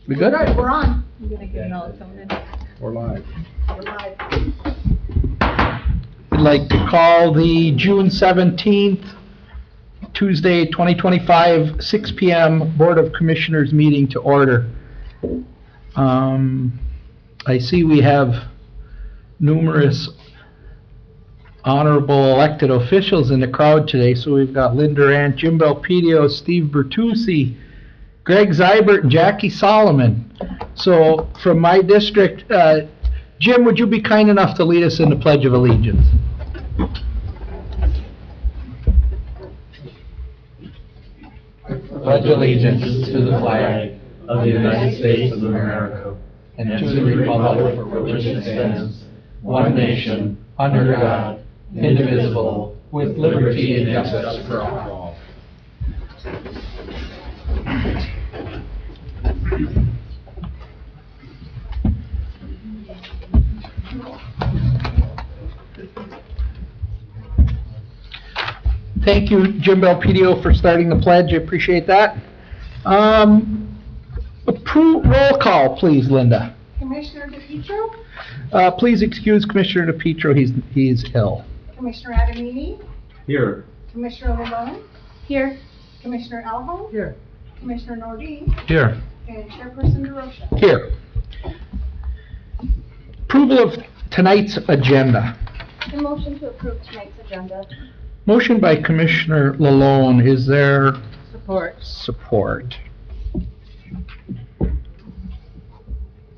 We good? All right, we're on. I'm gonna get melatonin. We're live. We're live. I'd like to call the June 17th, Tuesday, 2025, 6 PM Board of Commissioners meeting to order. I see we have numerous honorable elected officials in the crowd today. So we've got Lynn Durant, Jim Belpedio, Steve Bertucci, Greg Zybert, and Jackie Solomon. So from my district, Jim, would you be kind enough to lead us in the Pledge of Allegiance? Pledge allegiance to the flag of the United States of America and to the republic for which it stands, one nation, under God, indivisible, with liberty and justice for all. Thank you, Jim Belpedio, for starting the pledge. I appreciate that. Roll call, please, Linda. Commissioner DePietro, Please excuse Commissioner DePietro, he's ill. Commissioner Adamini, Here. Commissioner Lalonde, Here. Commissioner Alholm, Here. Commissioner Nordine, Here. and Chairperson DeRosa. Here. Approval of tonight's agenda. A motion to approve tonight's agenda. Motion by Commissioner Lalonde. Is there Support. support?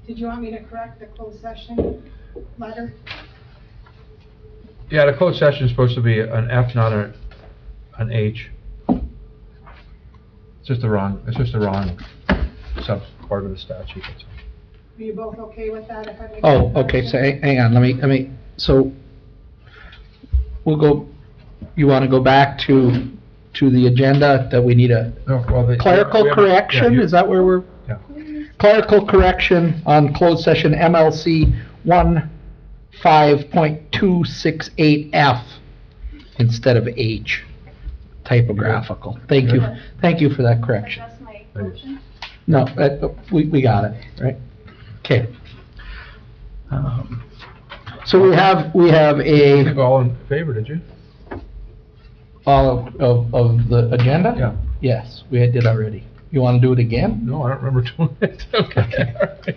Did you want me to correct the closed session letter? Yeah, the closed session is supposed to be an F, not an H. It's just a wrong sub part of the statute. That's all. Are you both okay with that if I make? Oh, that okay, so motion? hang on, let me, so we'll go, you want to go back to the agenda that we need a No, well, clerical correction? Is that where we're? Yeah. Clerical correction on closed session MLC 15.268F instead of H, typographical. Thank you for that correction. Adjust my motion. No, we got it, right? Okay. So we have I think a, all in favor, did you? all of the agenda? Yeah. Yes, we did already. You want to do it again? No, I don't remember doing it. Okay.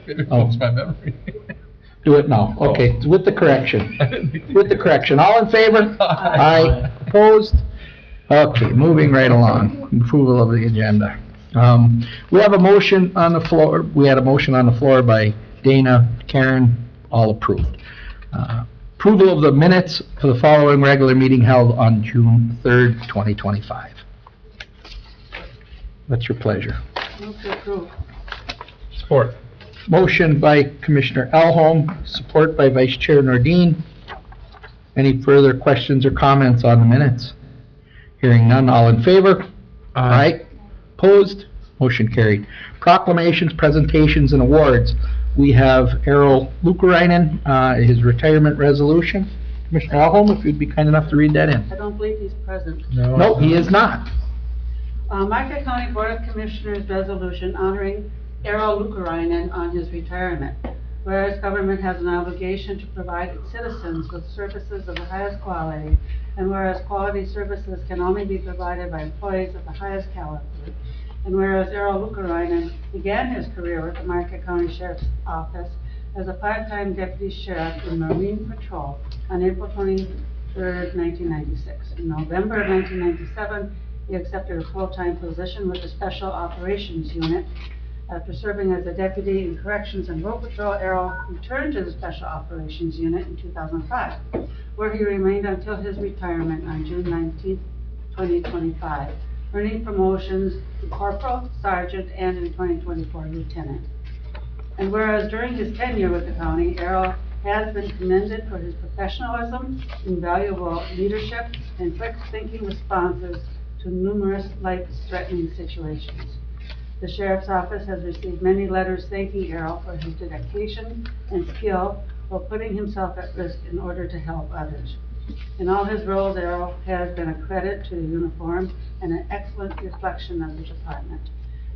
Maybe Oh. it's my memory. Do it now. Okay, with the correction. With the correction. All in favor? Aye. Opposed? Okay, moving right along. Approval of the agenda. We have a motion on the floor. We had a motion on the floor by Dana, Karen, all approved. Approval of the minutes for the following regular meeting held on June 3rd, 2025. What's your pleasure? Move to approve. Support. Motion by Commissioner Alholm, support by Vice Chair Nordine. Any further questions or comments on the minutes? Hearing none, all in favor? Aye. Opposed? Motion carried. Proclamations, presentations, and awards. We have Errol Lukarainen, his retirement resolution. Commissioner Alholm, if you'd be kind enough to read that in. I don't believe he's present. No, he is not. Marquette County Board of Commissioners resolution honoring Errol Lukarainen on his retirement. Whereas government has an obligation to provide its citizens with services of the highest quality, and whereas quality services can only be provided by employees of the highest caliber, and whereas Errol Lukarainen began his career with the Marquette County Sheriff's Office as a part-time deputy sheriff in Marine Patrol on April 23rd, 1996. In November of 1997, he accepted a full-time position with the Special Operations Unit. After serving as a deputy in Corrections and Road Patrol, Errol returned to the Special Operations Unit in 2005, where he remained until his retirement on June 19, 2025, earning promotions to corporal, sergeant, and in 2024, lieutenant. And whereas during his tenure with the county, Errol has been commended for his professionalism, invaluable leadership, and quick thinking responses to numerous life-threatening situations. The Sheriff's Office has received many letters thanking Errol for his dedication and skill while putting himself at risk in order to help others. In all his roles, Errol has been a credit to the uniform and an excellent reflection of the department.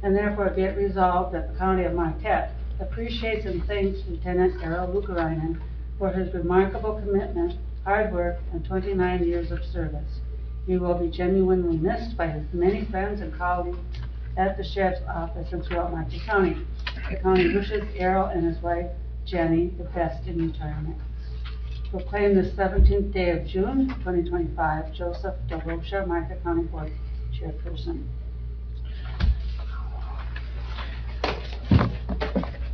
and therefore be it resolved that the County of Marquette appreciates and thanks Lieutenant Errol Lukarainen for his remarkable commitment, hard work, and 29 years of service. He will be genuinely missed by his many friends and colleagues at the Sheriff's Office and throughout Marquette County. The county wishes Errol and his wife, Jenny, the best in retirement. Proclaim the 17th day of June, 2025, Joseph DeRocha, Marquette County Board Chairperson.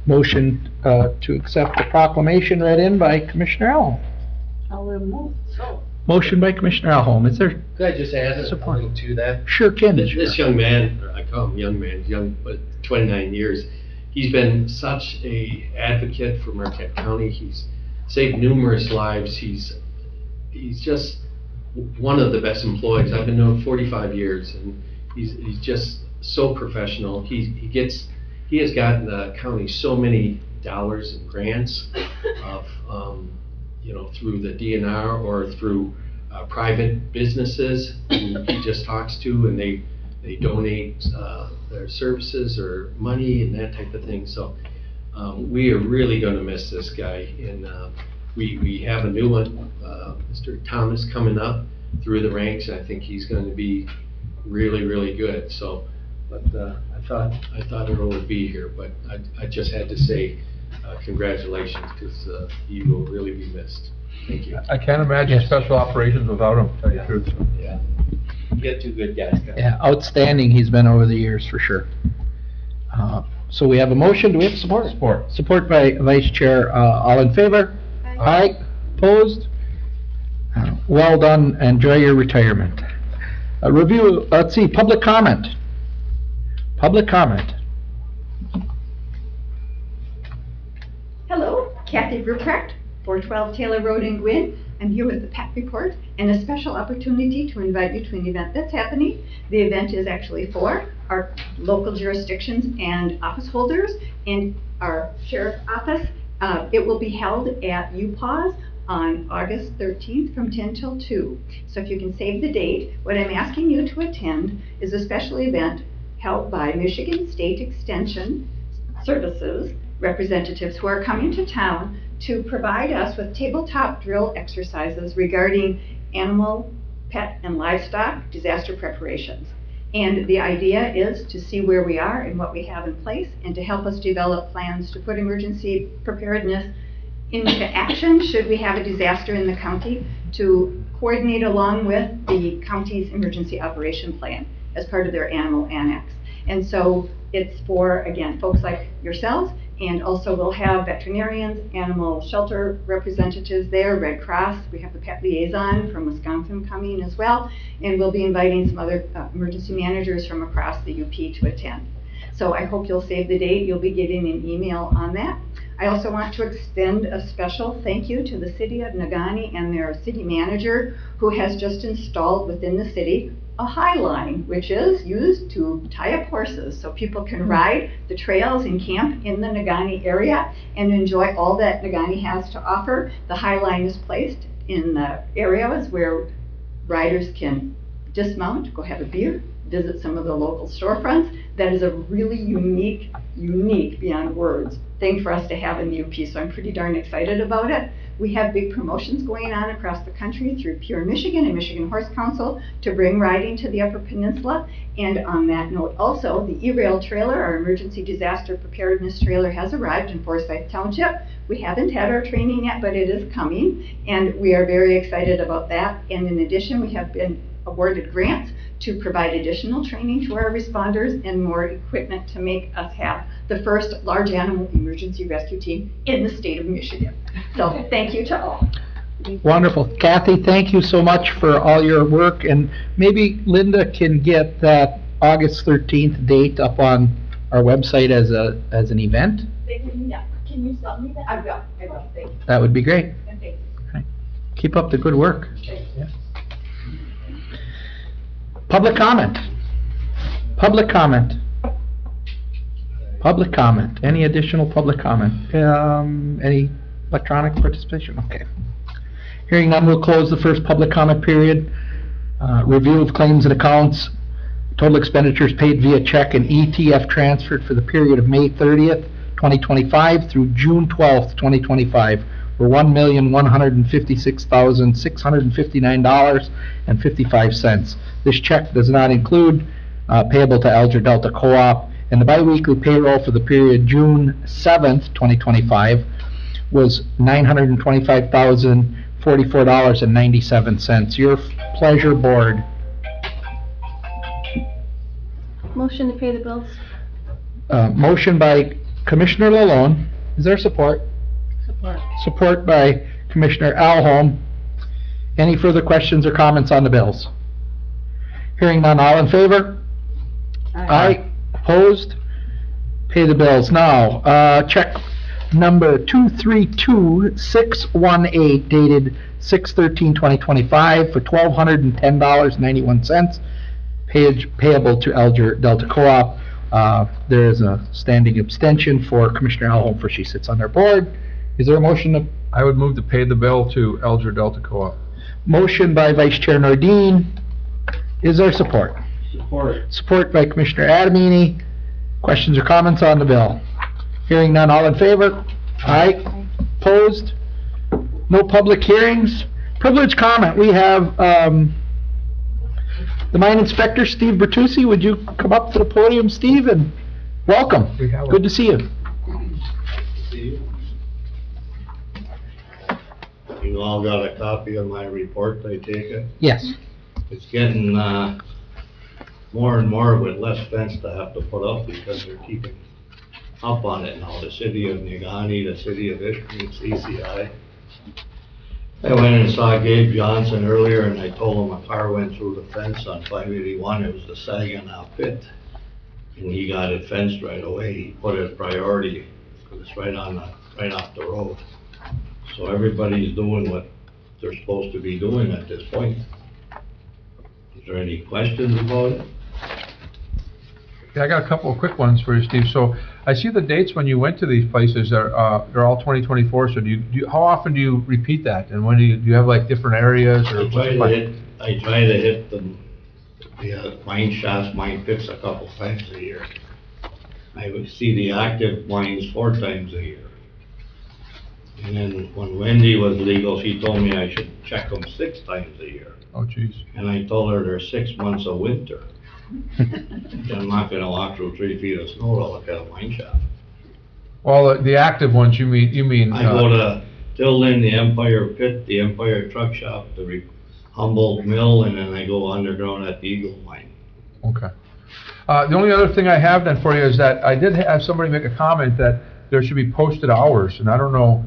Motion to accept the proclamation read in by Commissioner Elholm. I'll remove, so. Motion by Commissioner Elholm. Is there? Could I just add a Support. little to that? Sure can. This young man, or I call him young man, he's young, but 29 years, he's been such a advocate for Marquette County. He's saved numerous lives. He's just one of the best employees. I've been known 45 years, and he's just so professional. He has gotten the county so many dollars and grants of, through the DNR or through private businesses who he just talks to, and they donate their services or money and that type of thing. So we are really going to miss this guy, and we have a new one, Mr. Thomas, coming up through the ranks. I think he's going to be really, really good. So, but I thought Earl would be here, but I just had to say congratulations, because he will really be missed. Thank you. I can't imagine special operations without him, to tell you the truth. Yeah. You get two good guys. Yeah, outstanding he's been over the years, for sure. So we have a motion. Do we have support? Support. Support by Vice Chair. All in favor? Aye. Opposed? Well done. Enjoy your retirement. Review, let's see, public comment. Public comment. Hello, Kathy Ruprecht, 412 Taylor Road in Gwin. I'm here with the PAC report and a special opportunity to invite you to an event that's happening. The event is actually for our local jurisdictions and office holders and our sheriff's office. It will be held at UPAWS on August 13th from 10 till 2. So if you can save the date, what I'm asking you to attend is a special event held by Michigan State Extension Services representatives who are coming to town to provide us with tabletop drill exercises regarding animal, pet, and livestock disaster preparations. And the idea is to see where we are and what we have in place, and to help us develop plans to put emergency preparedness into action should we have a disaster in the county, to coordinate along with the county's emergency operation plan as part of their animal annex. And so it's for, again, folks like yourselves, and also we'll have veterinarians, animal shelter representatives there, Red Cross. We have the pet liaison from Wisconsin coming as well, and we'll be inviting some other emergency managers from across the UP to attend. So I hope you'll save the date. You'll be getting an email on that. I also want to extend a special thank you to the city of Negaunee and their city manager, who has just installed within the city a high line, which is used to tie up horses so people can ride the trails and camp in the Negaunee area and enjoy all that Negaunee has to offer. The high line is placed in the areas where riders can dismount, go have a beer, visit some of the local storefronts. That is a really unique beyond words thing for us to have in the UP, so I'm pretty darn excited about it. We have big promotions going on across the country through Pure Michigan and Michigan Horse Council to bring riding to the Upper Peninsula. And on that note also, the E-Rail trailer, our emergency disaster preparedness trailer, has arrived in Forsyth Township. We haven't had our training yet, but it is coming, and we are very excited about that. And in addition, we have been awarded grants to provide additional training to our responders and more equipment to make us have the first large animal emergency rescue team in the state of Michigan. So thank you to all. Wonderful. Kathy, thank you so much for all your work, and maybe Linda can get that August 13th date up on our website as an event. Can you send me that? I will, thank you. That would be great. And thank you. Right. Keep up the good work. Yeah. Public comment. Public comment. Public comment. Any additional public comment? Any electronic participation? Okay. Hearing none, we'll close the first public comment period. Review of claims and accounts. Total expenditures paid via check and ETF transferred for the period of May 30th, 2025 through June 12th, 2025 were $1,156,659.55. This check does not include payable to Alger Delta Co-op, and the biweekly payroll for the period June 7th, 2025 was $925,044.97. Your pleasure, board. Motion to pay the bills. Motion by Commissioner Lalonde. Is there support? Support. Support by Commissioner Alholm. Any further questions or comments on the bills? Hearing none, all in favor? Aye. Opposed? Pay the bills now. Check number 232618 dated 6/13/2025 for $1,210.91. Payable to Alger Delta Co-op. There is a standing abstention for Commissioner Alholm, for she sits on their board. Is there a motion to? I would move to pay the bill to Alger Delta Co-op. Motion by Vice Chair Nordine. Is there support? Support. Support by Commissioner Adamini. Questions or comments on the bill? Hearing none, all in favor? Aye. Opposed? No public hearings? Privilege comment. We have, the mine inspector, Steve Bertucci. Would you come up to the podium, Steve, and welcome. Good to see you. You all got a copy of my report, I take it? Yes. It's getting, more and more with less fence to have to put up because they're keeping up on it now. The city of Negani, the city of Ishpeming, CCI. I went and saw Gabe Johnson earlier and I told him a car went through the fence on 581. It was the Saginaw pit. And he got it fenced right away. He put it priority because it's right off the road. So everybody's doing what they're supposed to be doing at this point. Is there any questions about it? Yeah, I got a couple of quick ones for you, Steve. So I see the dates when you went to these places are, they're all 2024. So how often do you repeat that? And when do you have like different areas or? I try to hit the mine shafts, mine pits a couple times a year. I would see the active mines 4 times a year. And then when Wendy was legal, she told me I should check them 6 times a year. Oh, geez. And I told her there's 6 months of winter. I'm not gonna walk through 3 feet of snow to look at a mine shaft. Well, the active ones, you mean? I go to Tilden, the Empire Pit, the Empire Truck Shop, the Humboldt Mill, and then I go underground at the Eagle Mine. Okay. The only other thing I have then for you is that I did have somebody make a comment that there should be posted hours, and I don't know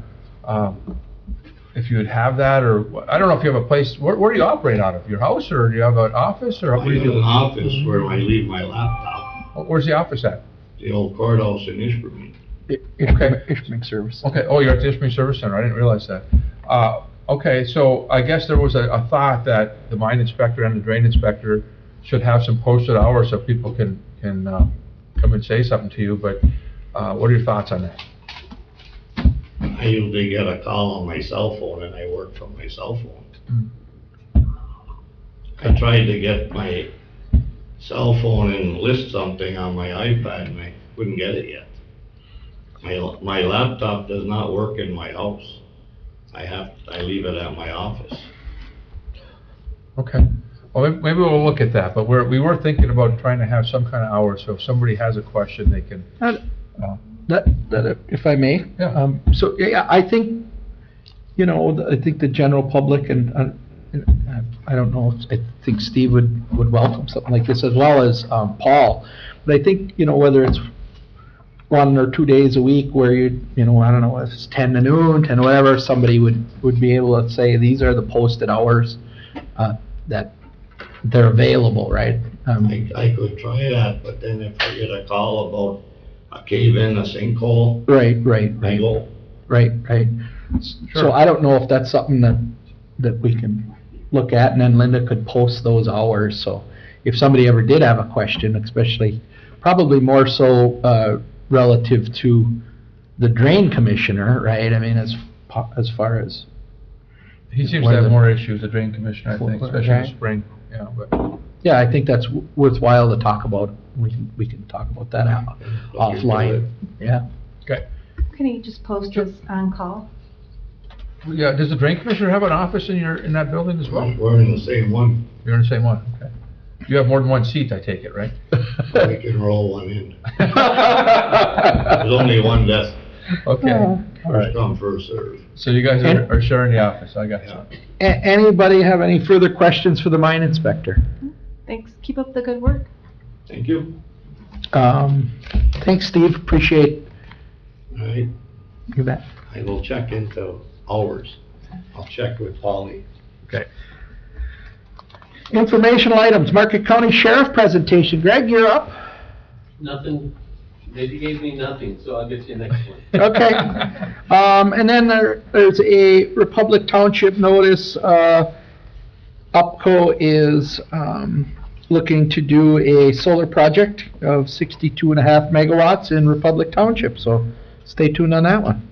if you would have that, or I don't know if you have a place. Where do you operate out of? Your house, or do you have an office, or what do you do? I have an office where I leave my laptop. Where's the office at? The old courthouse in Ishpeming. Ishpeming Service. Okay. Oh, you're at the Ishpeming Service Center. I didn't realize that. Okay. So I guess there was a thought that the mine inspector and the drain inspector should have some posted hours so people can come and say something to you. But what are your thoughts on that? I usually get a call on my cell phone and I work from my cell phone. I tried to get my cell phone and list something on my iPad and I couldn't get it yet. My laptop does not work in my house. I leave it at my office. Okay. Well, maybe we'll look at that, but we were thinking about trying to have some kind of hours, so if somebody has a question, they can. If I may? Yeah. So, yeah, I think, I think the general public and I don't know, I think Steve would welcome something like this as well as Paul. But I think, whether it's 1 or 2 days a week where I don't know, if it's 10 to noon, 10 whatever, somebody would be able to say, these are the posted hours that they're available, right? I could try that, but then if I get a call about a cave-in, a sinkhole. Right. I go. Right. Sure. So I don't know if that's something that we can look at, and then Linda could post those hours. So if somebody ever did have a question, especially, probably more so relative to the drain commissioner, right? I mean, as far as. He seems to have more issues, the drain commissioner, I think, especially in the spring. Yeah, but. Yeah, I think that's worthwhile to talk about. We can talk about that offline. Yeah. Okay. Can you just post us on call? Yeah, does the drain commissioner have an office in that building as well? We're in the same one. You're in the same one, okay. You have more than one seat, I take it, right? We can roll one in. There's only one desk. Okay, all right. First come, first serve. So you guys are sharing the office, I got you. Anybody have any further questions for the mine inspector? Thanks. Keep up the good work. Thank you. Thanks, Steve, appreciate All right, you bet. I will check into hours. I'll check with Polly. Okay. Informational items, Marquette County Sheriff presentation. Greg, you're up. Nothing, they gave me nothing, so I'll get you next one. Okay. And then there's a Republic Township notice. UPCO is looking to do a solar project of 62.5 megawatts in Republic Township, so stay tuned on that one.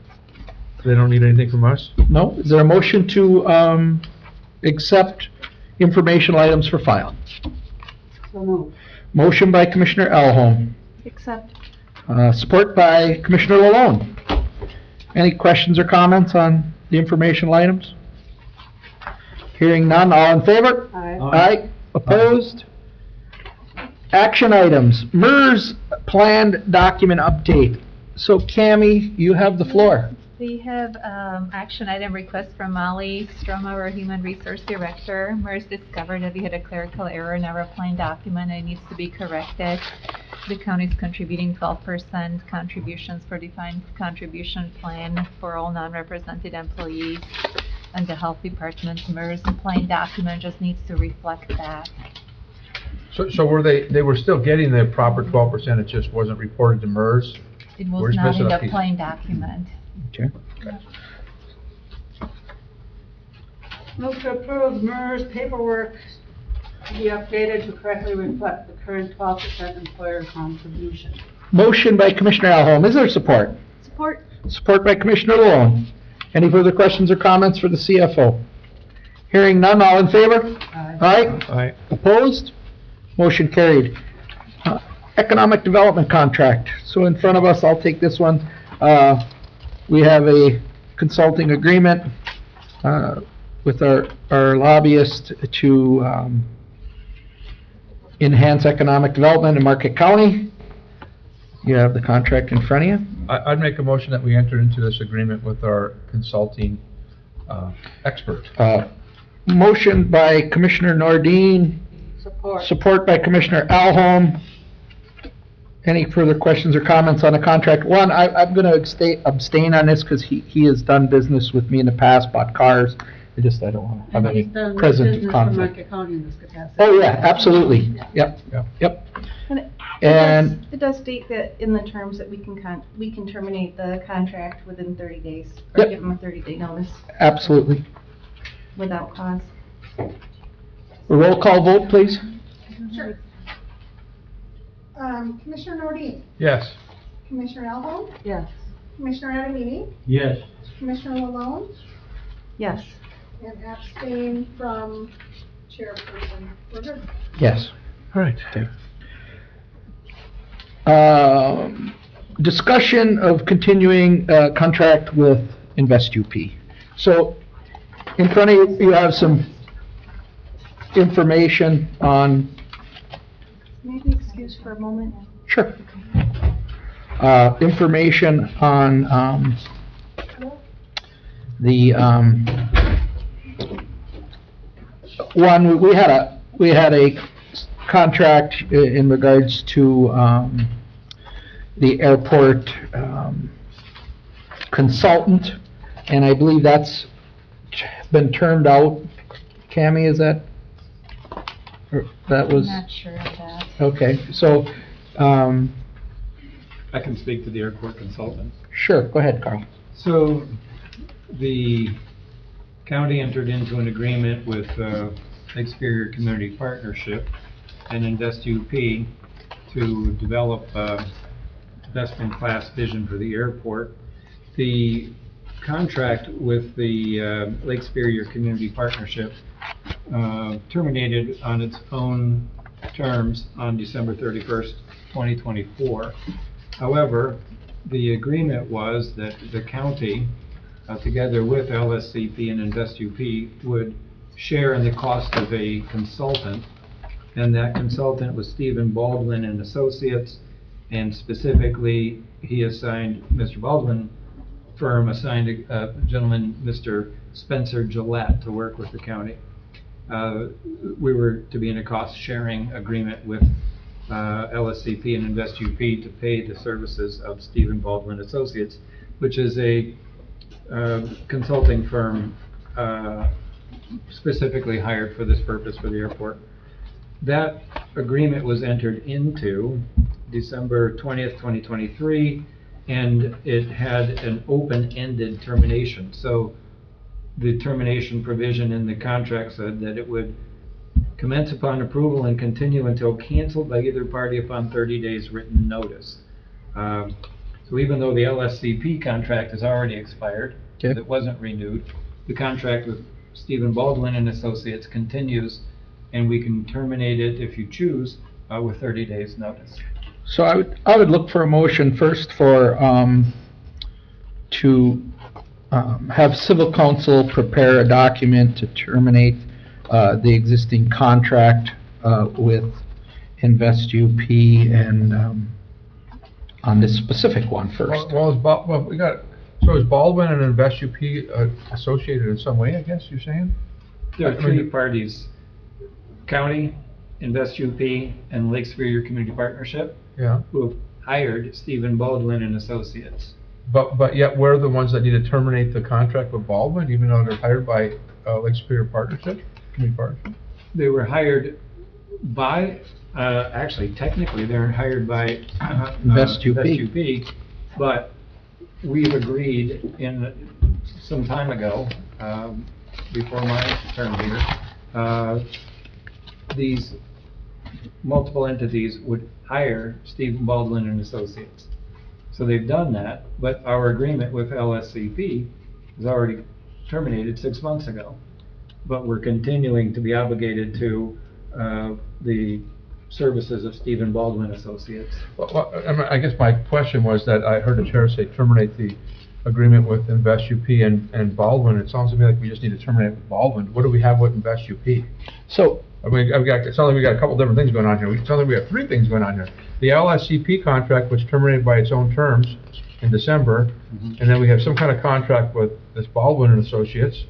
They don't need anything from us? No, is there a motion to accept informational items for file? So moved. Motion by Commissioner Elholm, Accept. support by Commissioner Lalone. Any questions or comments on the informational items? Hearing none, all in favor? Aye. Aye. Opposed? Action items, MERS planned document update. So Cammie, you have the floor. We have action item request from Molly Stroma, our Human Resource Director. MERS discovered that we had a clerical error in our planned document. It needs to be corrected. The county is contributing 12% contributions for defined contribution plan for all non-represented employees. And the health department's MERS planned document just needs to reflect that. So were they were still getting the proper 12%, it just wasn't reported to MERS? It We're was just not missing in a the piece. planned document. Okay. Move to approve MERS paperwork to be updated to correctly reflect the current 12% employer contribution. Motion by Commissioner Elholm. Is there support? Support. Support by Commissioner Lalone. Any further questions or comments for the CFO? Hearing none, all in favor? Aye. Aye. Aye. Opposed? Motion carried. Economic Development Contract. So in front of us, I'll take this one. We have a consulting agreement with our lobbyist to enhance economic development in Marquette County. You have the contract in front of you. I'd make a motion that we enter into this agreement with our consulting expert. Motion by Commissioner Nordine, Support. support by Commissioner Elholm. Any further questions or comments on the contract? One, I'm going to abstain on this because he has done business with me in the past, bought cars. I don't want to have And any he's done present business for conflict. Marquette County in this capacity. Oh, yeah, absolutely. Yep, yep. And And it does state that in the terms that we can terminate the contract within 30 days, or Yep. give them a 30-day notice absolutely. without cause. A roll call vote, please. Sure. Commissioner Nordine, Yes. Commissioner Elbow, Yes. Commissioner Adamini, Yes. Commissioner Lalone, Yes. and abstain from chairperson. We're good. Yes. All right. Discussion of continuing contract with InvestUP. So in front of you, you have some information on, Maybe excuse for a moment. sure, information on the one, we had a contract in regards to the airport consultant, and I believe that's been turned out. Cammie, is that? Or that was, I'm not sure of that. okay, so, I can speak to the airport consultant. sure, go ahead, Carl. So, the county entered into an agreement with Lake Superior Community Partnership and InvestUP to develop best-in-class vision for the airport. The contract with the Lake Superior Community Partnership terminated on its own terms on December 31st, 2024. However, the agreement was that the county, together with LSCP and InvestUP, would share in the cost of a consultant, and that consultant was Stephen Baldwin and Associates, and specifically, Mr. Baldwin firm assigned a gentleman, Mr. Spencer Gillette, to work with the county. We were to be in a cost-sharing agreement with LSCP and InvestUP to pay the services of Stephen Baldwin Associates, which is a consulting firm specifically hired for this purpose for the airport. That agreement was entered into December 20th, 2023, and it had an open-ended termination. So the termination provision in the contract said that it would commence upon approval and continue until canceled by either party upon 30 days written notice. So even though the LSCP contract has already expired, Okay. it wasn't renewed, the contract with Stephen Baldwin and Associates continues, and we can terminate it if you choose with 30 days notice. So I would look for a motion first for, to have civil counsel prepare a document to terminate the existing contract with InvestUP and on this specific one first. So is Baldwin and InvestUP associated in some way, I guess you're saying? There are three parties: county, InvestUP, and Lake Superior Community Partnership, Yeah. who have hired Stephen Baldwin and Associates. But yet we're the ones that need to terminate the contract with Baldwin, even though they're hired by Lake Superior Partnership, Community Partnership? They were hired by, actually, technically, they're hired by InvestUP. but we've agreed some time ago, before my term here, these multiple entities would hire Stephen Baldwin and Associates. So they've done that, but our agreement with LSCP was already terminated 6 months ago. But we're continuing to be obligated to the services of Stephen Baldwin Associates. Well, I guess my question was that I heard the chair say terminate the agreement with InvestUP and Baldwin. It sounds to me like we just need to terminate with Baldwin. What do we have with InvestUP? So, I mean, it sounds like we got a couple different things going on here. It sounds like we have three things going on here. The LSCP contract was terminated by its own terms in December, and then we have some kind of contract with this Baldwin and Associates,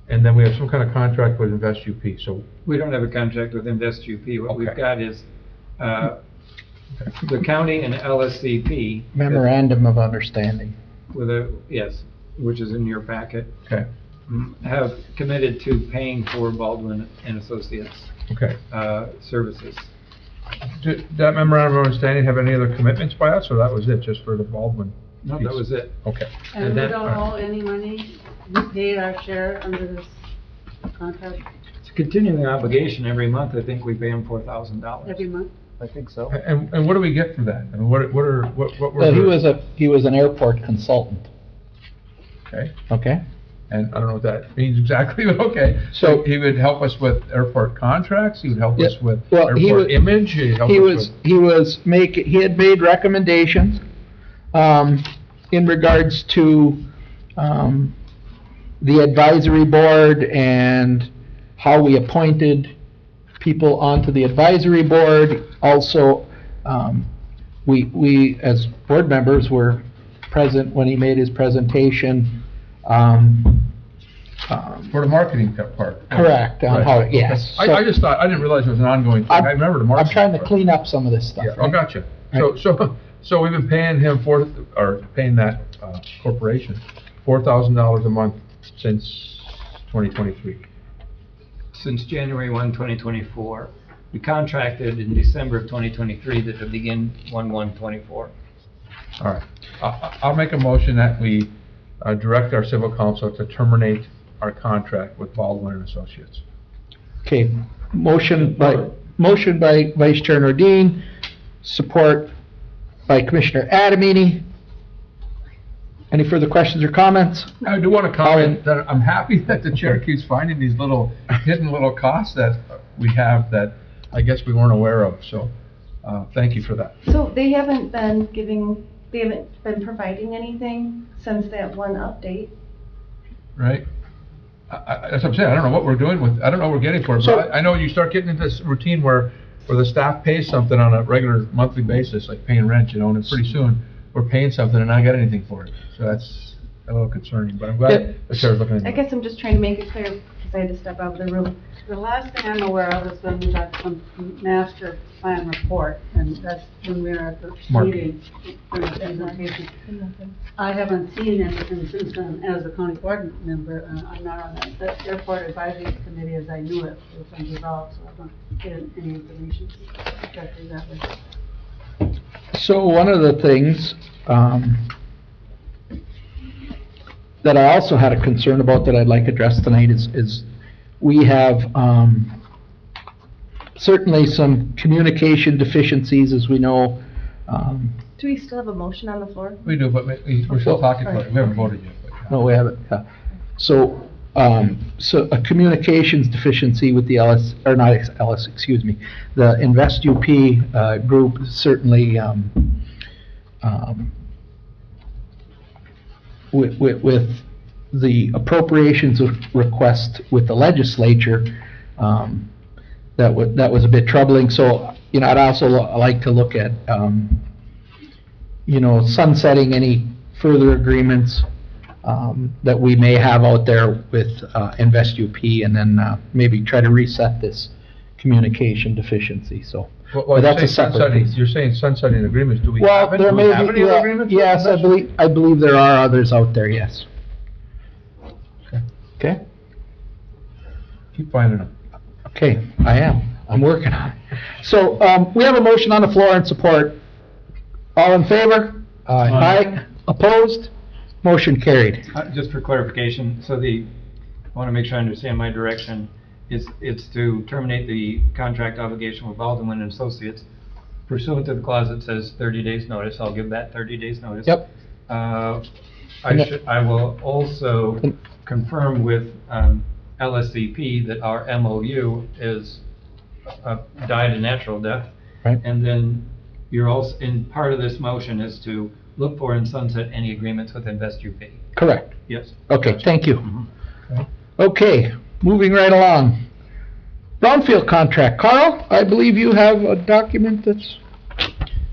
and then we have some kind of contract with InvestUP. So We don't have a contract with InvestUP. What we've Okay. got is the county and LSCP. memorandum of understanding. Yes, which is in your packet, okay, have committed to paying for Baldwin and Associates okay. services. Did that memorandum of understanding have any other commitments by us, or that was it, just for the Baldwin? No, that piece? was it. Okay. And And we that- don't owe any money, we paid our share under this contract It's a continuing obligation every month. I think we pay them $4,000. every month. I think so. And what do we get for that? I mean, what were Well, he was an airport consultant, Okay, okay? and I don't know what that means exactly, but okay. So- He would help us with airport contracts, he would help us Yeah, with well, he airport wa- image, he'd help us with... He had made recommendations, in regards to, the advisory board and how we appointed people onto the advisory board. Also, we as board members were present when he made his presentation. For the marketing part. Correct, on Right. how, yes. I just thought, I didn't realize it was an ongoing thing. I remember the I'm marketing trying to part. clean up some of this stuff, Yeah, oh, right? gotcha. Right. So we've been paying him paying that corporation $4,000 a month since 2023. Since January 1, 2024. We contracted in December of 2023 that it begin 1/1/24. All right. I'll make a motion that we direct our civil counsel to terminate our contract with Baldwin and Associates. Okay, motion by Vice Chair Nordine, support by Commissioner Adamini. Any further questions or comments? I do want to comment that I'm happy that the chair keeps finding these hidden little costs that we have that I guess we weren't aware of, so, thank you for that. So they haven't been providing anything since that one update? Right? That's what I'm saying, I don't know what we're doing with, I don't know what we're getting for it, So- but I know you start getting into this routine where the staff pays something on a regular monthly basis, like paying rent, and then pretty soon, we're paying something and not getting anything for it. So that's a little concerning, but I'm glad that Sarah's looking into I it. guess I'm just trying to make it clear, because I had to step out of the room. The last thing I'm aware of is when we got some master plan report, and that's when we were at the Mark. meeting for the presentation. I haven't seen anything since then as a county board member, I'm not on that airport advisory committee as I knew it was unresolved, so I don't get any information exactly that way. So one of the things, that I also had a concern about that I'd like addressed tonight is we have, certainly some communication deficiencies, as we know. Do we still have a motion on the floor? We do, but we're still talking about it, we haven't voted yet. but, No, we haven't, yeah. So a communications deficiency with the the Invest UP, group certainly, with the appropriations request with the legislature, that was a bit troubling. So, I'd also like to look at, sunsetting any further agreements, that we may have out there with, Invest UP, and then, maybe try to reset this communication deficiency, so. Well, But that's a separate piece. You're saying sunsetting agreements, do we Well, have there may any be, other yeah, agreements? with yes, investors? I believe there are others out there, yes. Okay. Okay? Keep finding them. Okay, I'm working on it. So, we have a motion on the floor and support. All in favor? Aye. Opposed? Motion carried. Just for clarification, so I want to make sure I understand my direction. It's to terminate the contract obligation with Baldwin and Associates pursuant to the clause that says 30 days notice. I'll give that 30 days notice. Yep. I will also confirm with LSCP that our MOU is died a natural death. Right. And then you're also, in part of this motion is to look for and sunset any agreements with Invest UP. Correct. Yes. Okay, thank you. Okay. Okay, moving right along. Brownfield contract. Carl, I believe you have a document that's...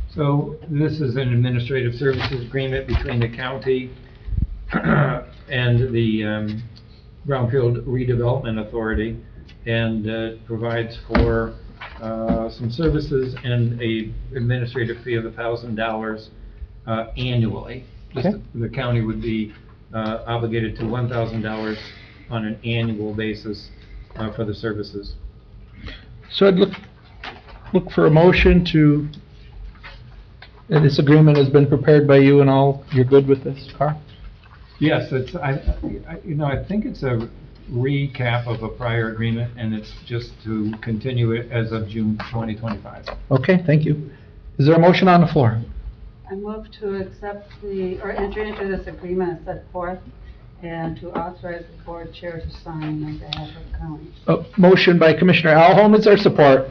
So this is an administrative services agreement between the county and the Brownfield Redevelopment Authority, and provides for some services and a administrative fee of $1,000 annually. Okay. The county would be obligated to $1,000 on an annual basis for the services. So I'd look for a motion to, this agreement has been prepared by you and all, you're good with this, Carl? Yes, I think it's a recap of a prior agreement, and it's just to continue it as of June 2025. Okay, thank you. Is there a motion on the floor? I move to accept or enter into this agreement as set forth, and to authorize the board chair to sign on behalf of the county. Motion by Commissioner Alholm, is there support?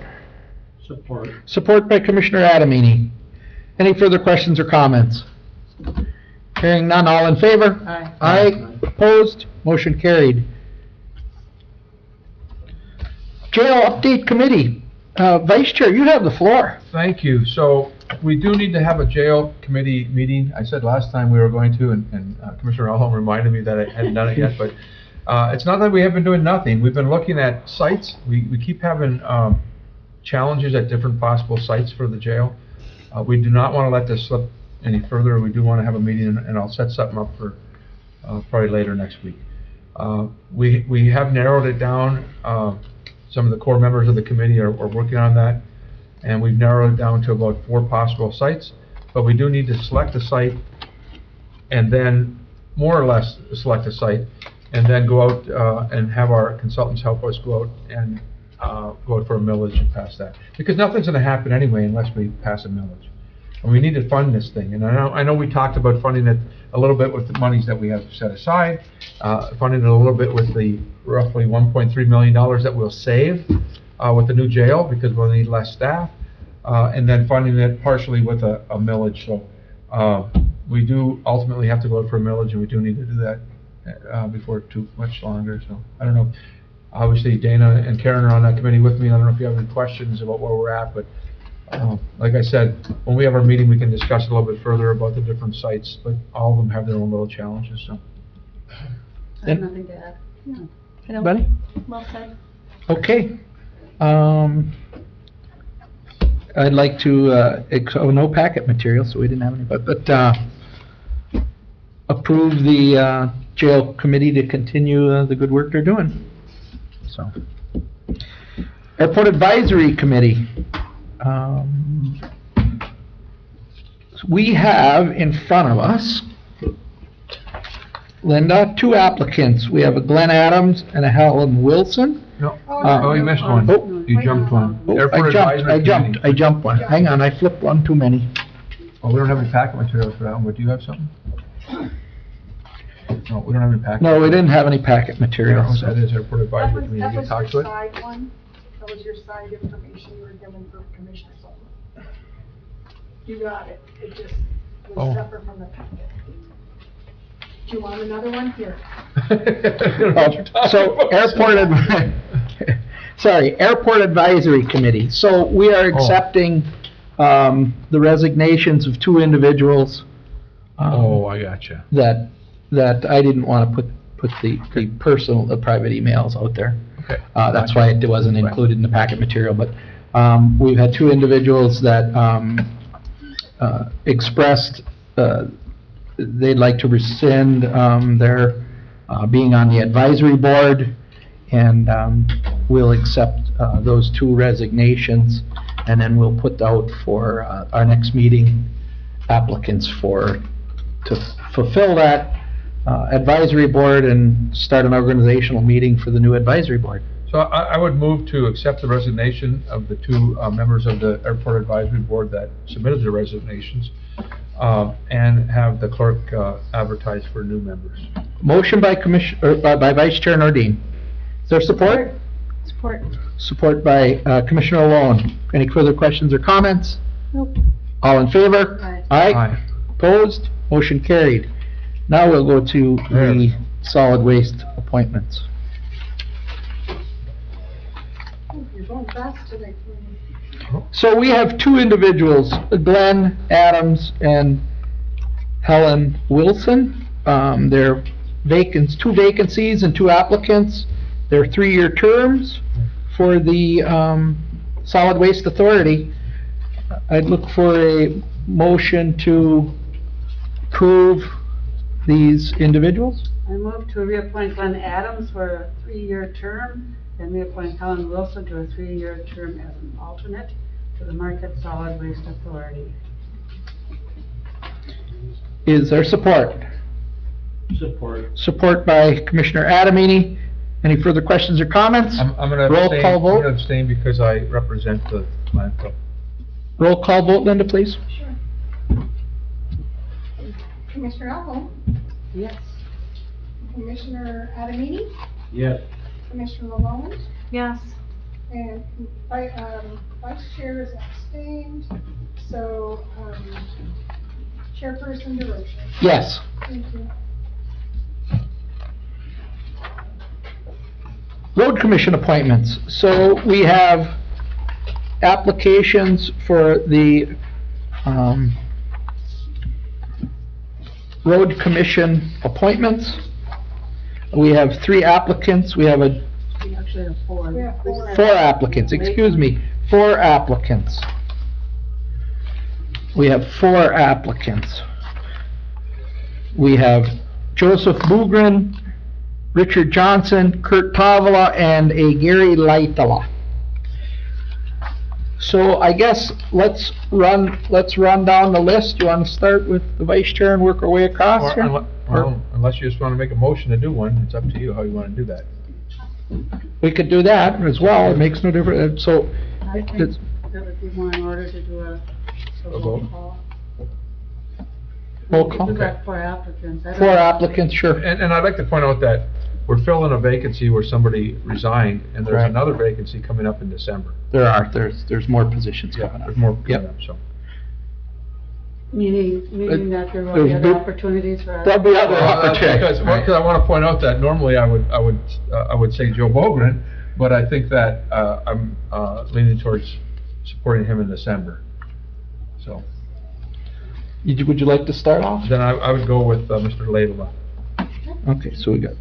Support. Support by Commissioner Adamini. Any further questions or comments? Hearing none, all in favor? Aye. Aye. Opposed? Motion carried. Jail Update Committee. Vice Chair, you have the floor. Thank you. So we do need to have a jail committee meeting. I said last time we were going to, and Commissioner Alholm reminded me that I hadn't done it yet, but it's not that we have been doing nothing. We've been looking at sites. We keep having challenges at different possible sites for the jail. We do not want to let this slip any further. We do want to have a meeting, and I'll set something up for probably later next week. We have narrowed it down. Some of the core members of the committee are working on that, and we've narrowed it down to about 4 possible sites. But we do need to select a site, and then more or less select a site, and then go out and have our consultants help us go out and go out for a millage and pass that. Because nothing's going to happen anyway unless we pass a millage. And we need to fund this thing, and I know we talked about funding it a little bit with the monies that we have set aside, funding it a little bit with the roughly $1.3 million that we'll save with the new jail, because we'll need less staff, and then funding it partially with a millage. So we do ultimately have to go out for a millage, and we do need to do that before too much longer. So I don't know. Obviously, Dana and Karen are on that committee with me. I don't know if you have any questions about where we're at, but like I said, when we have our meeting, we can discuss a little bit further about the different sites, but all of them have their own little challenges, so. I have nothing to add. No. Anybody? Well said. Okay. I'd like to, no packet material, so we didn't have any, but approve the jail committee to continue the good work they're doing. So, Airport Advisory Committee. We have in front of us, Linda, two applicants. We have a Glenn Adams and a Helen Wilson. No, Oh, you missed one. Oh. You jumped one. Oh, Airport Advisory Committee. I jumped one. Hang on, I flipped one too many. Oh, we don't have any packet materials for that one, but do you have something? No, we don't have any packet. No, we didn't have any packet materials. That is Airport That Advisory was, Committee. that You was can talk to your it. side one. That was your side information you were given for Commissioner Sullivan. You got it. It just Oh. was separate from the packet. Do you want another one? Here. So, Airport Advisory Committee. So we are accepting the resignations of two individuals. Oh, I gotcha. That I didn't want to put the personal, the private emails out there. Okay. That's why it wasn't included in the packet material, but we've had two individuals that expressed they'd like to rescind their being on the advisory board, and we'll accept those two resignations, and then we'll put out for our next meeting applicants to fulfill that advisory board and start an organizational meeting for the new advisory board. So I would move to accept the resignation of the two members of the Airport Advisory Board that submitted their resignations, and have the clerk advertise for new members. Motion by by Vice Chair Nordine. Is there support? Support. Support by Commissioner Malone. Any further questions or comments? Nope. All in favor? Aye. Aye. Opposed? Motion carried. Now we'll go to the solid waste appointments. You're going fast today. So we have two individuals, Glenn Adams and Helen Wilson. They're two vacancies and two applicants. They're 3-year terms for the Solid Waste Authority. I'd look for a motion to approve these individuals. I move to reappoint Glenn Adams for a 3-year term, and reappoint Helen Wilson to a 3-year term as an alternate to the Marquette Solid Waste Authority. Is there support? Support. Support by Commissioner Adamini. Any further questions or comments? I'm gonna Roll abstain. call vote. I'm gonna abstain because I represent the landfill. Roll call vote, Linda, please. Sure. Commissioner Elmo, Yes. Commissioner Adamini, Yes. Commissioner Malone, Yes. and Vice Chair is abstained, so Chairperson DeRoche. Yes. Thank you. Road Commission appointments. So we have applications for the Road Commission appointments. We have 3 applicants. We have We actually have 4. We have 4. 4 applicants, excuse me, 4 applicants. We have 4 applicants. We have Joseph Bugren, Richard Johnson, Kurt Tavala, and a Gary Laitala. So I guess let's run down the list. You want to start with the vice chair and work our way across here? Well, unless you just want to make a motion to do one, it's up to you how you want to do that. We could do that as well. It makes no difference. So I think it's- that would be more in order to do a roll vote? call. Roll call. We've got 4 applicants. I don't 4 know. applicants, sure. And I'd like to point out that we're filling a vacancy where somebody resigned, and there's Right. another vacancy coming up in December. There's more positions coming up. There's more coming Yep. up, so. Meaning that there will There's be other big- opportunities for us. There'll be other Well, opportunities. Because I want to point out that normally I would say Joe Bogren, but I think that I'm leaning towards supporting him in December. So Would you like to start off? then I would go with Mr. Laidlaw. Okay, so we got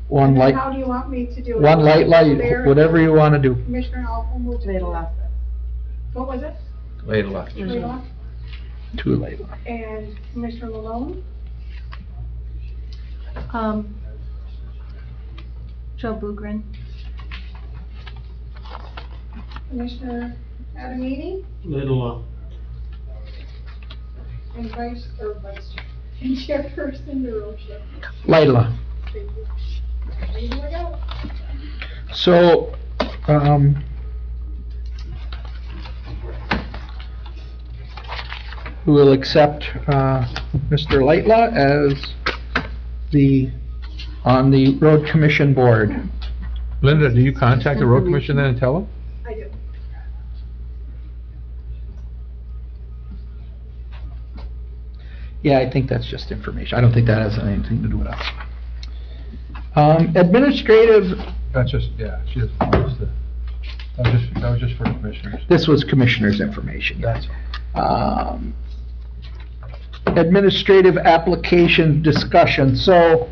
one And then light, how do you want me to do it? one light, There, whatever you want to do. Commissioner Alpha moved. What was it? Laidlaw. Laidlaw? 2 later. And Commissioner Malone? Joe Bugren. Commissioner Adamini? Little, And vice chair. And chairperson DeRoche. Laila. Thank you. There you go. So, we will accept, Mr. Lightla as on the road commission board. Linda, do you contact the road commission then and tell them? I do. Yeah, I think that's just information. I don't think that has anything to do with us. Administrative, That's just, yeah, she just, that was just for the commissioners. this was commissioner's information. That's all. Administrative application discussion, so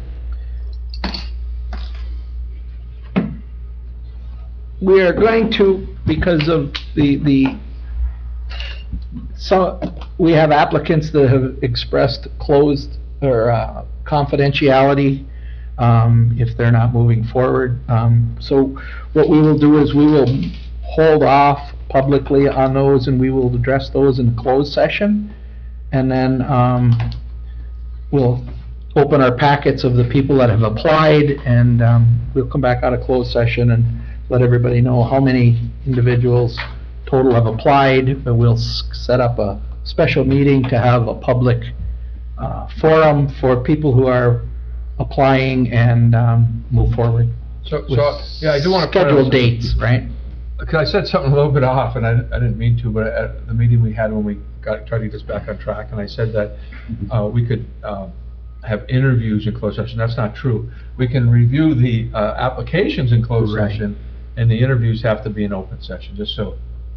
we are going to, because of so, we have applicants that have expressed closed or confidentiality, if they're not moving forward. So what we will do is we will hold off publicly on those, and we will address those in a closed session. And then, we'll open our packets of the people that have applied, and, we'll come back out of closed session and let everybody know how many individuals total have applied. And we'll set up a special meeting to have a public, forum for people who are applying and, move forward. So, with yeah, I do want to. schedule dates, right? Because I said something a little bit off, and I didn't mean to, but at the meeting we had when we tried to get this back on track, and I said that we could have interviews in closed session. That's not true. We can review the applications in closed Right. session, and the interviews have to be in open session, just so.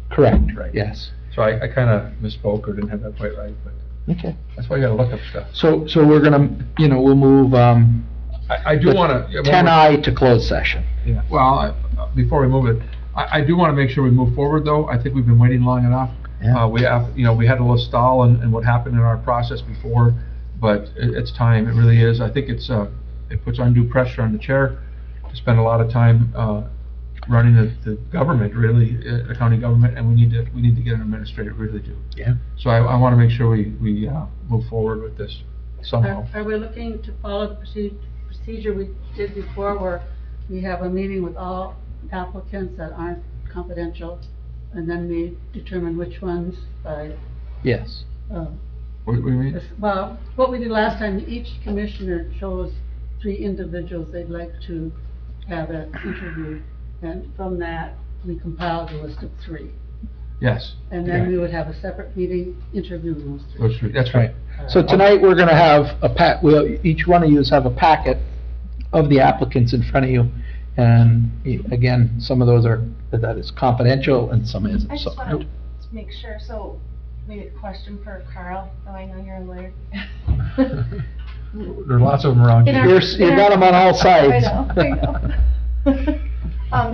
Correct, Right. yes. So I kind of misspoke or didn't have that quite right, but Okay. that's why you got to look up stuff. So we're gonna, we'll move, I do want to. 10I to closed session. Yeah, well, before we move it, I do want to make sure we move forward, though. I think we've been waiting long enough. Yeah. We have, we had a little stall in what happened in our process before, but it's time, it really is. I think it puts undue pressure on the chair to spend a lot of time running the government, really, the county government, and we need to get an administrator, we really do. Yeah. So I want to make sure we move forward with this somehow. Are we looking to follow the procedure we did before, where we have a meeting with all applicants that aren't confidential, and then we determine which ones by, Yes. What do you mean? well, what we did last time, each commissioner chose 3 individuals they'd like to have an interview, and from that, we compiled a list of 3. Yes. And then we would have a separate meeting interviewing those 3. Those three, that's right. So tonight, we're gonna have each one of you have a packet of the applicants in front of you. And again, some of those that is confidential and some isn't. I So- just wanted to make sure, so maybe a question for Carl, though I know you're a lawyer. There's lots of them around In here. our- You got them on all sides. I know.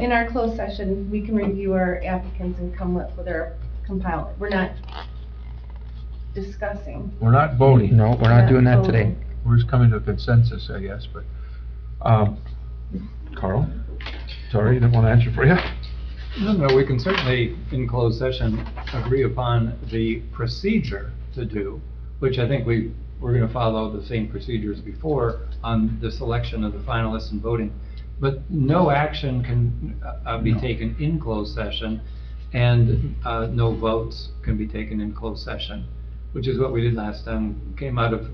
In our closed session, we can review our applicants and come up with our compile. We're not discussing. We're not voting. No, we're not doing that today. We're just coming to a consensus, I guess, but, Carl, sorry, didn't want to answer for you. No, we can certainly, in closed session, agree upon the procedure to do, which I think we're going to follow the same procedures before on the selection of the finalists and voting. But no action can be taken in closed session, and no votes can be taken in closed session. which is what we did last time, came out of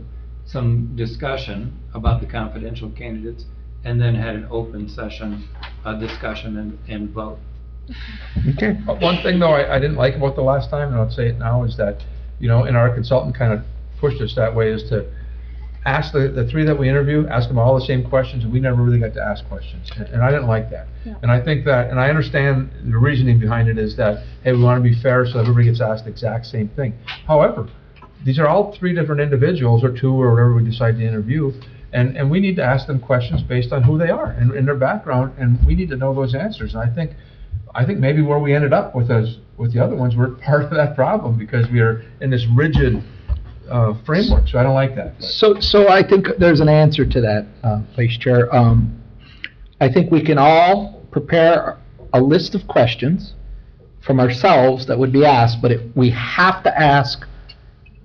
some discussion about the confidential candidates, and then had an open session, discussion and vote. Okay. One thing though I didn't like about the last time, and I'll say it now, is that, and our consultant kind of pushed us that way, is to ask the three that we interview, ask them all the same questions, and we never really got to ask questions. And I didn't like that. Yeah. And I think that, and I understand the reasoning behind it is that, hey, we want to be fair so everybody gets asked the exact same thing. However, these are all three different individuals, or two, or whatever we decide to interview, and we need to ask them questions based on who they are and their background, and we need to know those answers. And I think maybe where we ended up with the other ones, we're part of that problem, because we are in this rigid framework, so I don't like that. So I think there's an answer to that, Vice Chair. I think we can all prepare a list of questions from ourselves that would be asked, but we have to ask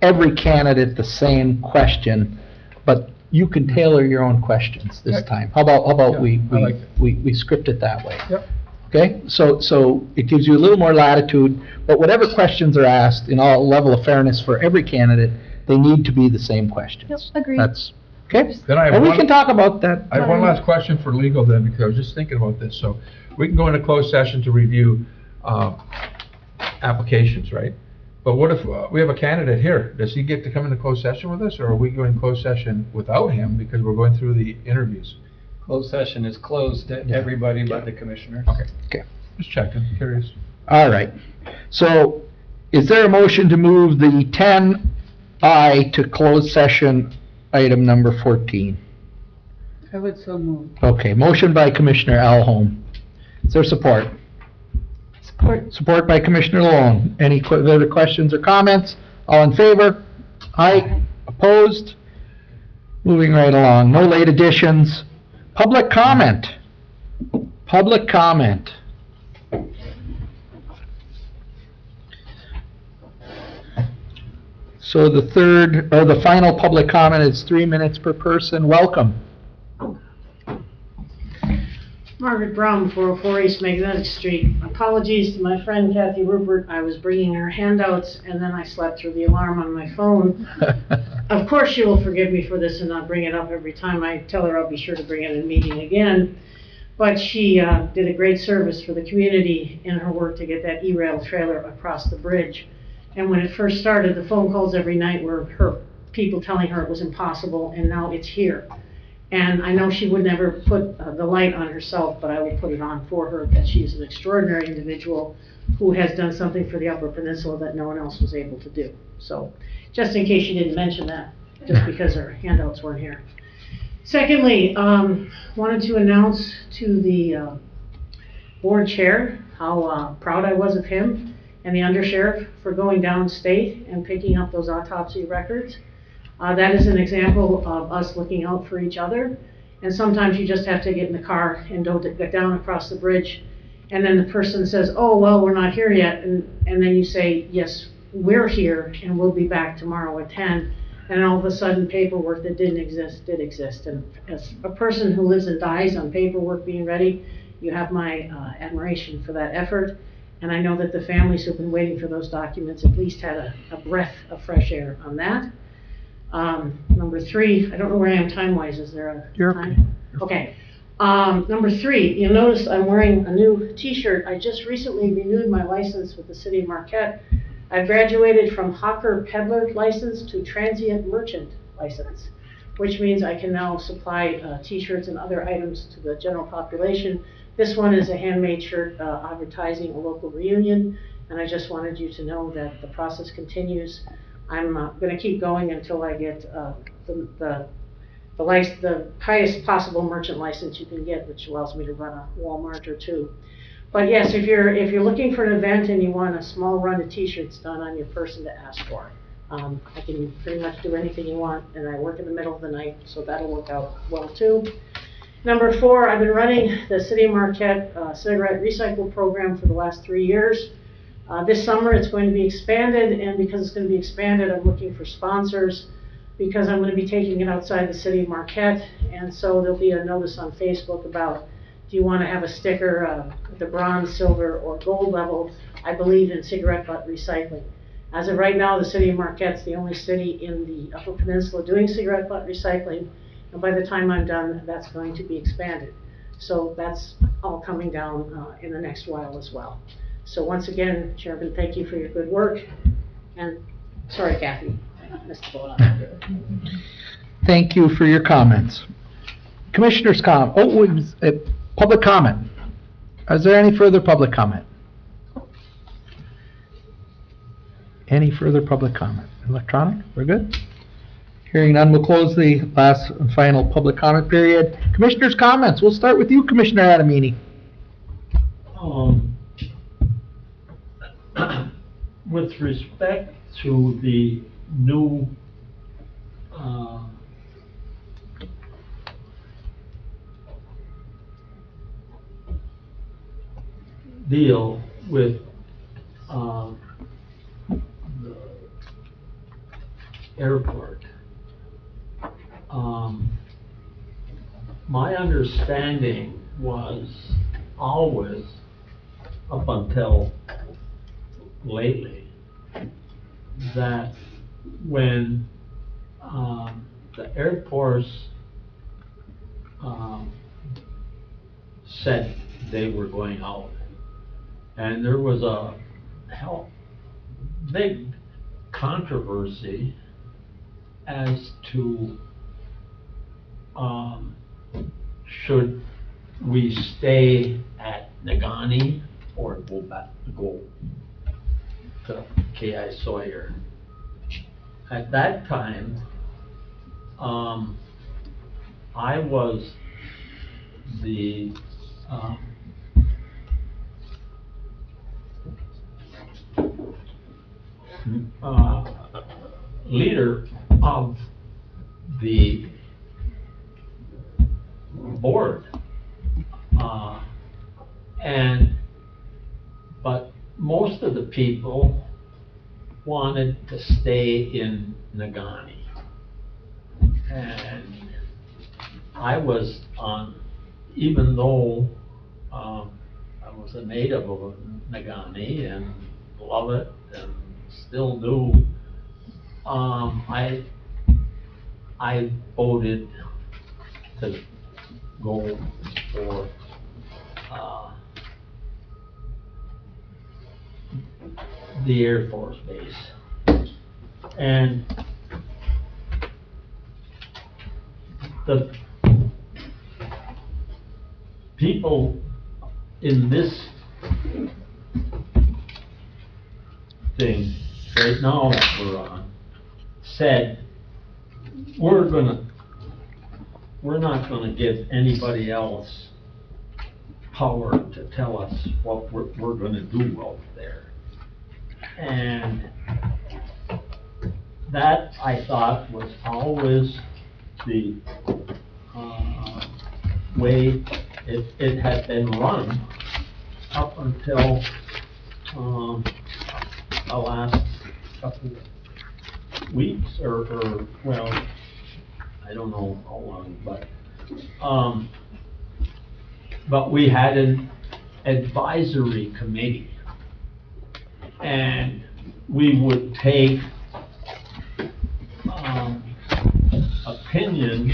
every candidate the same question, but you can tailor your own questions this time. How about Yeah, we script it that way? Yep. Okay, so it gives you a little more latitude, but whatever questions are asked, in all level of fairness for every candidate, they need to be the same questions. Yep, agreed. That's, okay? Then I have And we one- can talk about that. I have one last question for legal then, because I was just thinking about this. So we can go into closed session to review applications, right? But what if we have a candidate here? Does he get to come into closed session with us, or are we going closed session without him because we're going through the interviews? Closed session is closed to everybody but the commissioners. Okay, Just checking, curious. all right. So is there a motion to move the 10I to closed session, item number 14? I would so move. Okay, motion by Commissioner Alholm. Is there support? Support. Support by Commissioner Long. Any other questions or comments? All in favor? Aye. Opposed? Moving right along. No late additions. Public comment. Public comment. So the final public comment is 3 minutes per person. Welcome. Margaret Brown, 404 East Magnetic Street. Apologies to my friend Kathy Rupert. I was bringing her handouts and then I slept through the alarm on my phone. Of course she will forgive me for this and not bring it up every time I tell her I'll be sure to bring it in a meeting again. But she did a great service for the community in her work to get that E-rail trailer across the bridge. And when it first started, the phone calls every night were her people telling her it was impossible, and now it's here. And I know she would never put the light on herself, but I will put it on for her, that she's an extraordinary individual who has done something for the Upper Peninsula that no one else was able to do. So, just in case she didn't mention that, just because her handouts weren't here. Secondly, wanted to announce to the board chair how proud I was of him and the undersheriff for going downstate and picking up those autopsy records. That is an example of us looking out for each other. And sometimes you just have to get in the car and get down across the bridge. And then the person says, oh, well, we're not here yet. And then you say, yes, we're here and we'll be back tomorrow at 10. And all of a sudden paperwork that didn't exist did exist. And as a person who lives and dies on paperwork being ready, you have my admiration for that effort. And I know that the families who've been waiting for those documents at least had a breath of fresh air on that. Number 3, I don't know where I am time-wise. Is there a You're time? Okay. Number 3, you'll notice I'm wearing a new t-shirt. I just recently renewed my license with the city of Marquette. I graduated from hawker peddler license to transient merchant license, which means I can now supply t-shirts and other items to the general population. This one is a handmade shirt advertising a local reunion, and I just wanted you to know that the process continues. I'm going to keep going until I get the highest possible merchant license you can get, which allows me to run a Walmart or 2. But yes, if you're looking for an event and you want a small run of t-shirts done, I'm your person to ask for. I can pretty much do anything you want, and I work in the middle of the night, so that'll work out well too. Number 4, I've been running the City of Marquette cigarette recycle program for the last 3 years. This summer it's going to be expanded, and because it's going to be expanded, I'm looking for sponsors because I'm going to be taking it outside the City of Marquette, and so there'll be a notice on Facebook about, do you want to have a sticker at the bronze, silver, or gold level? I believe in cigarette butt recycling. As of right now, the city of Marquette's the only city in the Upper Peninsula doing cigarette butt recycling. And by the time I'm done, that's going to be expanded. So that's all coming down in the next while as well. So once again, Chairman, thank you for your good work. And sorry, Kathy, I missed the vote on that. Thank you for your comments. Commissioners' public comment. Is there any further public comment? Any further public comment? Electronic, we're good? Hearing none, we'll close the last and final public comment period. Commissioners' comments, we'll start with you, Commissioner Adamini. With respect to the new deal with the airport, my understanding was always, up until lately, that when the airports said they were going out, and there was a big controversy as to should we stay at Nagani or go to K.I. Sawyer. At that time, I was the leader of the board, but most of the people wanted to stay in Nagani, and I was on, even though I was a native of Nagani and love it and still do, I voted to go for the Air Force Base. And the people in this thing right now that we're on said, we're not gonna give anybody else power to tell us what we're gonna do out there. And that, I thought, was always the way it had been run up until the last couple weeks, or well, I don't know how long, but we had an advisory committee, and we would take opinions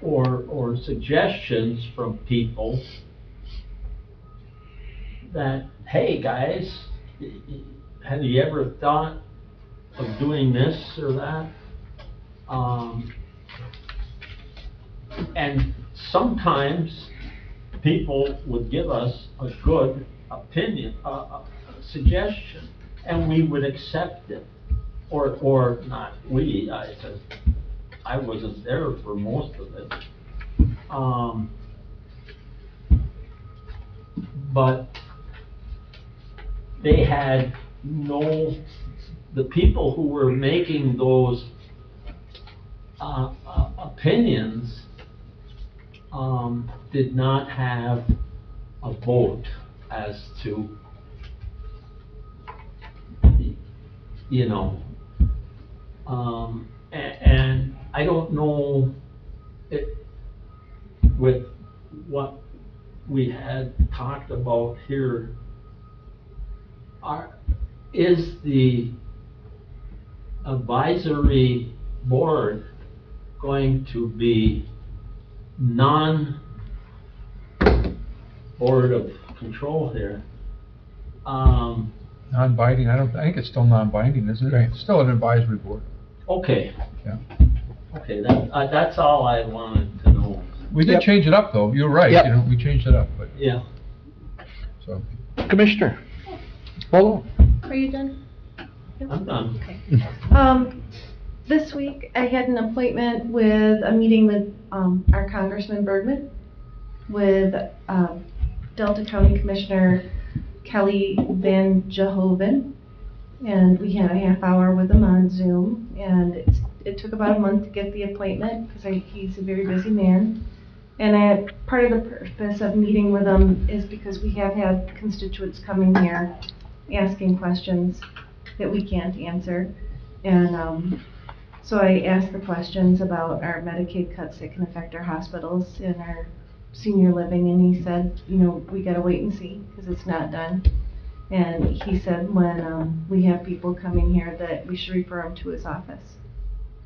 or suggestions from people that, hey guys, have you ever thought of doing this or that? And sometimes people would give us a good opinion, a suggestion, and we would accept it, or not we. I wasn't there for most of it, but they had the people who were making those opinions did not have a vote as to, and I don't know with what we had talked about here, is the advisory board going to be non-board of control here? Non-binding, I think it's still non-binding, isn't it? Right. It's still an advisory board. Okay. Yeah. Okay, that's all I wanted to know. We did Yep. change it up, though. You're right, Yep. we changed it up, but, Yeah. so. Commissioner, hold Are you done? I'm done. This week, I had an appointment with, a meeting with, our Congressman Bergman, with, Delta County Commissioner Kelly Van Jehoven, and we had a half hour with him on Zoom, and it took about a month to get the appointment, because he's a very busy man. And part of the purpose of meeting with him is because we have had constituents coming here asking questions that we can't answer. And so I asked the questions about our Medicaid cuts that can affect our hospitals and our senior living, and he said, you know, we gotta wait and see, because it's not done. And he said when we have people coming here that we should refer them to his office.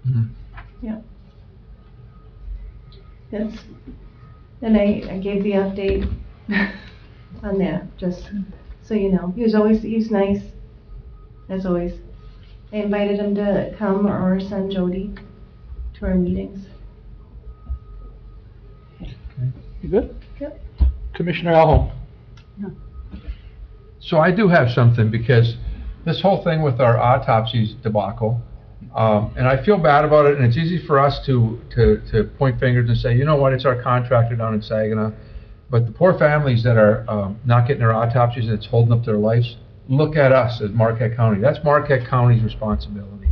Mhm. Yeah. And I gave the update on that, just so you know. He was nice, as always. I invited him to come or send Jody to our meetings. You good? Yep. Commissioner Elholm? So I do have something, because this whole thing with our autopsies debacle, and I feel bad about it, and it's easy for us to point fingers and say, you know what, it's our contractor down in Saginaw. But the poor families that are not getting their autopsies and it's holding up their lives, look at us as Marquette County. That's Marquette County's responsibility.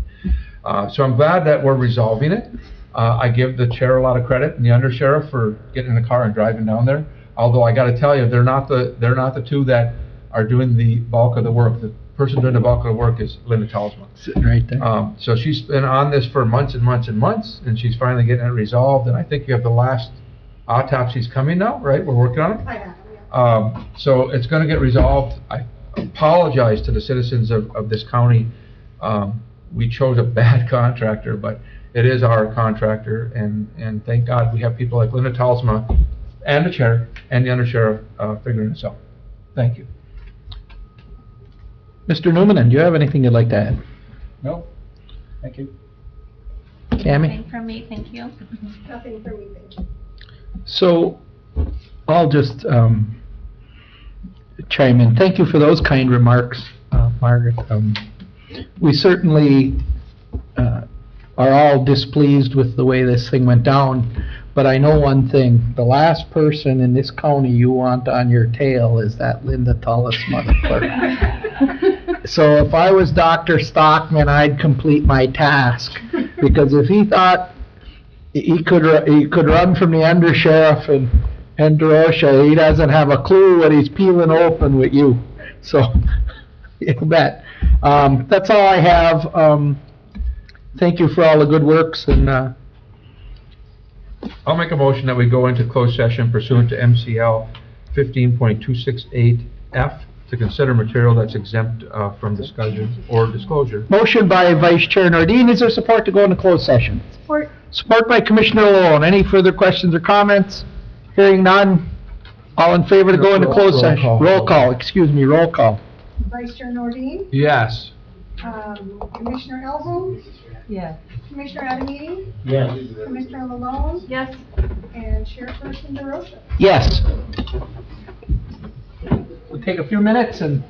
So I'm glad that we're resolving it. I give the chair a lot of credit and the undersheriff for getting in the car and driving down there. Although I got to tell you, they're not the two that are doing the bulk of the work. The person doing the bulk of the work is Linda Talsma. Sitting right there. So she's been on this for months and months and months, and she's finally getting it resolved. And I think you have the last autopsies coming now, right? We're working on it. I have, So it's going to get resolved. I apologize to the citizens of this county. We chose a bad contractor, but it is our contractor, and thank God we have people like Linda Talsma and the chair and the undersheriff figuring this out. Thank you. Mr. Newman, do you have anything you'd like to add? No, thank you. Tammy? Nothing from me, thank you. nothing for me, thank you. So, I'll just chime in. Thank you for those kind remarks, Margaret. We certainly are all displeased with the way this thing went down, but I know one thing. The last person in this county you want on your tail is that Linda Talsma clerk. So if I was Dr. Stockman, I'd complete my task, because if he thought he could run from the undersheriff and DeRocha, he doesn't have a clue what he's peeling open with you. So, you bet. That's all I have. Thank you for all the good works, and I'll make a motion that we go into closed session pursuant to MCL 15.268F to consider material that's exempt from discussion or disclosure. motion by Vice Chair Nordine. Is there support to go into closed session? Support. Support by Commissioner Lowell. Any further questions or comments? Hearing none. All in favor to go into closed Roll session? call. Roll call, excuse me, roll call. Vice Chair Nordine, Yes. Commissioner Elbow, Yes. Commissioner Adamini, Yes. Commissioner Malone, Yes. and Chairperson DeRocha. Yes. We'll take a few minutes and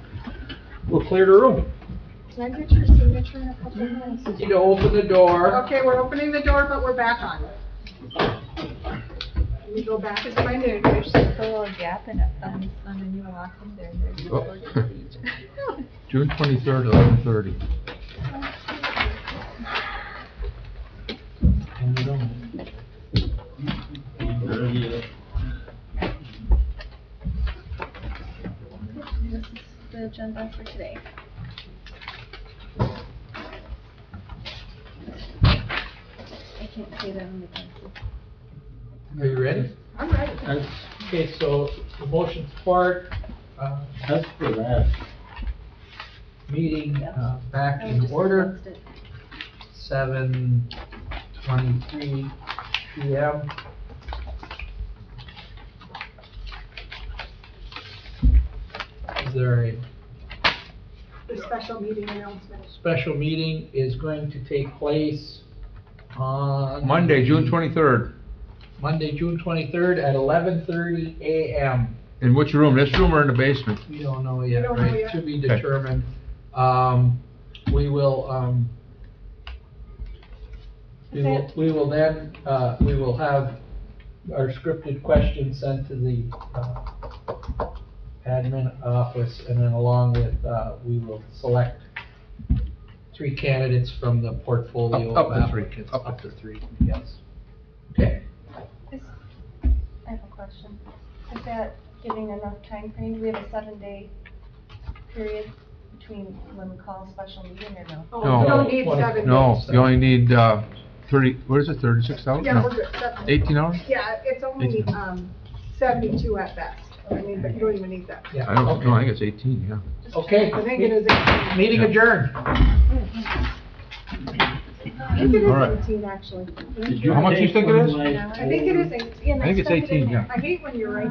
we'll clear the room. Can I get your signature in a couple of minutes? Need to open the door. Okay, we're opening the door, but we're back on. Let me go back into my new. There's just a little gap in it on this one, and you walk in there, there's a Oh. little page. June 23rd, 11:30. This is the agenda for today. I can't see that on the pencil. Are you ready? I'm ready. Okay, so the motion's support, That's for that. meeting back in order. 7:23 PM. Is there a The special meeting announcement. special meeting is going to take place on Monday, June 23rd. Monday, June 23rd at 11:30 a.m. In which room? This room or in the basement? We don't know yet, don't know right? yet. To be Okay. determined. We will, we will then, we will have our scripted questions sent to the, admin office, and then along with, we will select 3 candidates from the portfolio Up of to 3. applicants. Up to 3, yes. Okay. I have a question. Is that giving enough time frame? Do we have a 7-day period between when we call a special meeting or no? Oh, No. you don't need 20. 7 days. No, you only need, 30, what is it, 36 hours? Yeah, No. we're good, 7. 18 hours? Yeah, it's only, 18. 72 at best. I mean, but you don't even need that. Yeah, I don't, okay. no, I think it's 18, yeah. Okay. I think it is 18. Meeting Yeah. adjourned. I think it All right. is 18, actually. How much do you think it is? I think it is 18. I think it's 18, yeah. I hate when you're right.